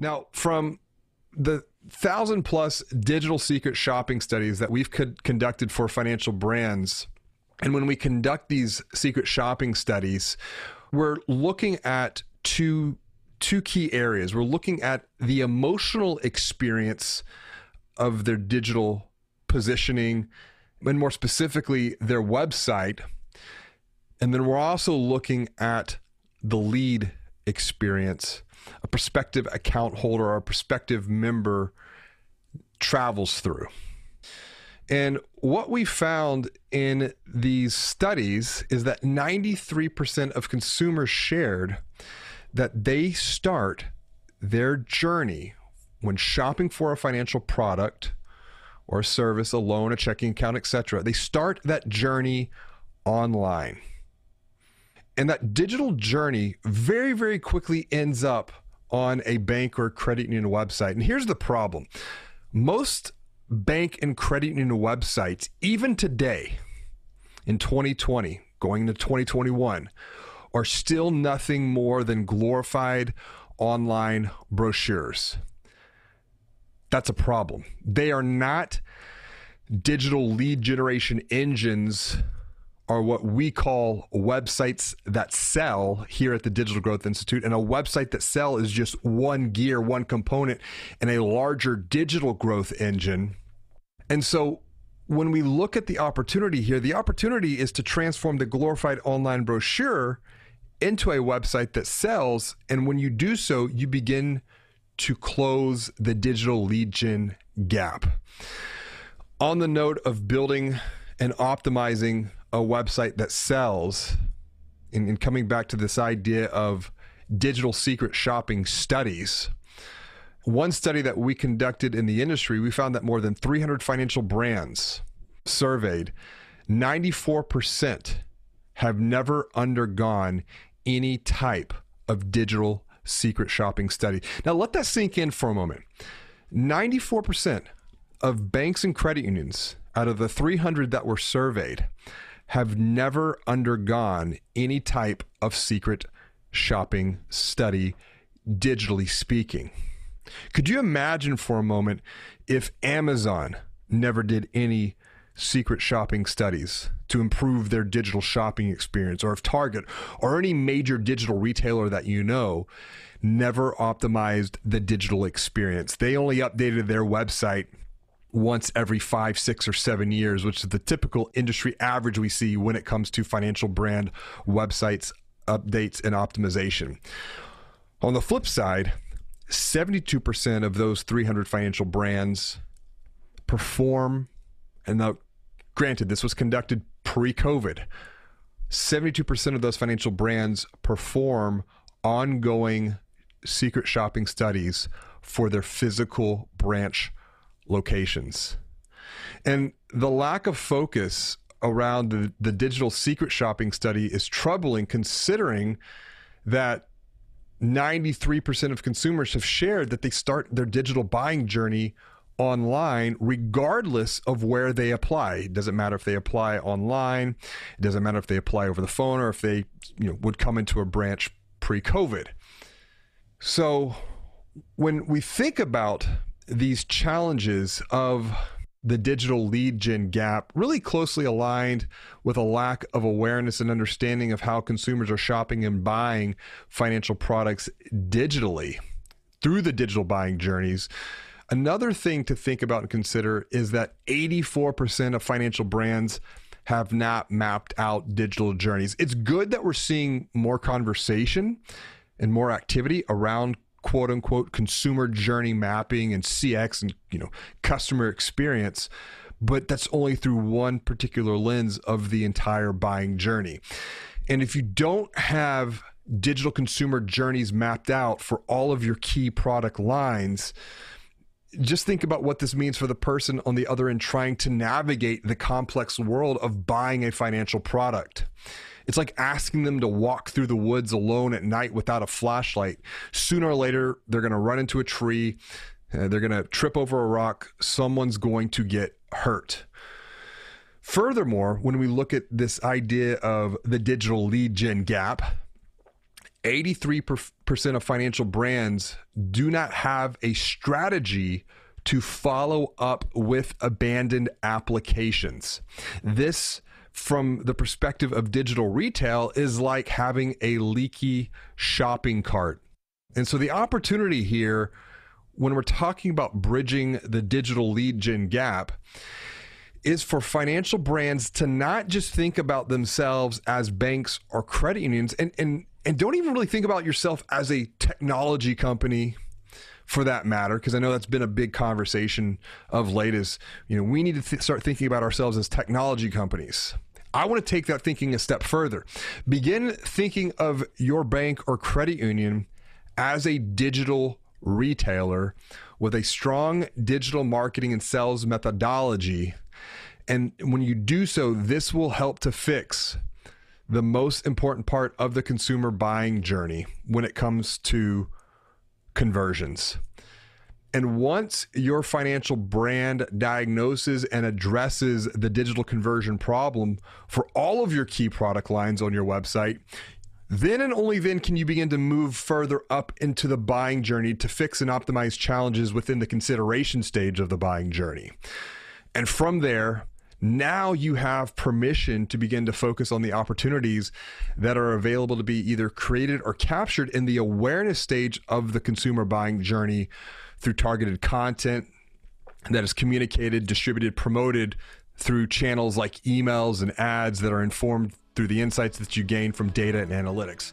Now, from the 1,000 plus digital secret shopping studies that we've conducted for financial brands, and when we conduct these secret shopping studies, we're looking at two key areas. We're looking at the emotional experience of their digital positioning, and more specifically, their website. And then we're also looking at the lead experience a prospective account holder or a prospective member travels through. And what we found in these studies is that 93% of consumers shared that they start their journey when shopping for a financial product or a service, a loan, a checking account, etc. They start that journey online. And that digital journey very, very quickly ends up on a bank or credit union website. And here's the problem. Most bank and credit union websites, even today in 2020, going into 2021, are still nothing more than glorified online brochures. That's a problem. They are not digital lead generation engines, or what we call websites that sell here at the Digital Growth Institute. And a website that sell is just one gear, one component in a larger digital growth engine. And so when we look at the opportunity here, the opportunity is to transform the glorified online brochure into a website that sells. And when you do so, you begin to close the digital lead gen gap. On the note of building and optimizing a website that sells, and coming back to this idea of digital secret shopping studies, one study that we conducted in the industry, we found that more than 300 financial brands surveyed, 94% have never undergone any type of digital secret shopping study. Now let that sink in for a moment. 94% of banks and credit unions out of the 300 that were surveyed have never undergone any type of secret shopping study, digitally speaking. Could you imagine for a moment if Amazon never did any secret shopping studies to improve their digital shopping experience, or if Target or any major digital retailer that you know never optimized the digital experience? They only updated their website once every 5, 6, or 7 years, which is the typical industry average we see when it comes to financial brand websites, updates, and optimization. On the flip side, 72% of those 300 financial brands perform, and now, granted, this was conducted pre-COVID, 72% of those financial brands perform ongoing secret shopping studies for their physical branch locations. And the lack of focus around the digital secret shopping study is troubling, considering that 93% of consumers have shared that they start their digital buying journey online, regardless of where they apply. It doesn't matter if they apply online. It doesn't matter if they apply over the phone, or if they would come into a branch pre-COVID. So when we think about these challenges of the digital lead gen gap, really closely aligned with a lack of awareness and understanding of how consumers are shopping and buying financial products digitally through the digital buying journeys. Another thing to think about and consider is that 84% of financial brands have not mapped out digital journeys. It's good that we're seeing more conversation and more activity around quote unquote consumer journey mapping and CX and customer experience, but that's only through one particular lens of the entire buying journey. And if you don't have digital consumer journeys mapped out for all of your key product lines, just think about what this means for the person on the other end trying to navigate the complex world of buying a financial product. It's like asking them to walk through the woods alone at night without a flashlight. Sooner or later, they're going to run into a tree. They're going to trip over a rock. Someone's going to get hurt. Furthermore, when we look at this idea of the digital lead gen gap, 83% of financial brands do not have a strategy to follow up with abandoned applications. This, from the perspective of digital retail, is like having a leaky shopping cart. And so the opportunity here, when we're talking about bridging the digital lead gen gap, is for financial brands to not just think about themselves as banks or credit unions, and don't even really think about yourself as a technology company for that matter, because I know that's been a big conversation of late is, we need to start thinking about ourselves as technology companies. I want to take that thinking a step further. Begin thinking of your bank or credit union as a digital retailer with a strong digital marketing and sales methodology. And when you do so, this will help to fix the most important part of the consumer buying journey when it comes to conversions. And once your financial brand diagnoses and addresses the digital conversion problem for all of your key product lines on your website, then and only then can you begin to move further up into the buying journey to fix and optimize challenges within the consideration stage of the buying journey. And from there, now you have permission to begin to focus on the opportunities that are available to be either created or captured in the awareness stage of the consumer buying journey through targeted content that is communicated, distributed, promoted through channels like emails and ads that are informed through the insights that you gain from data and analytics.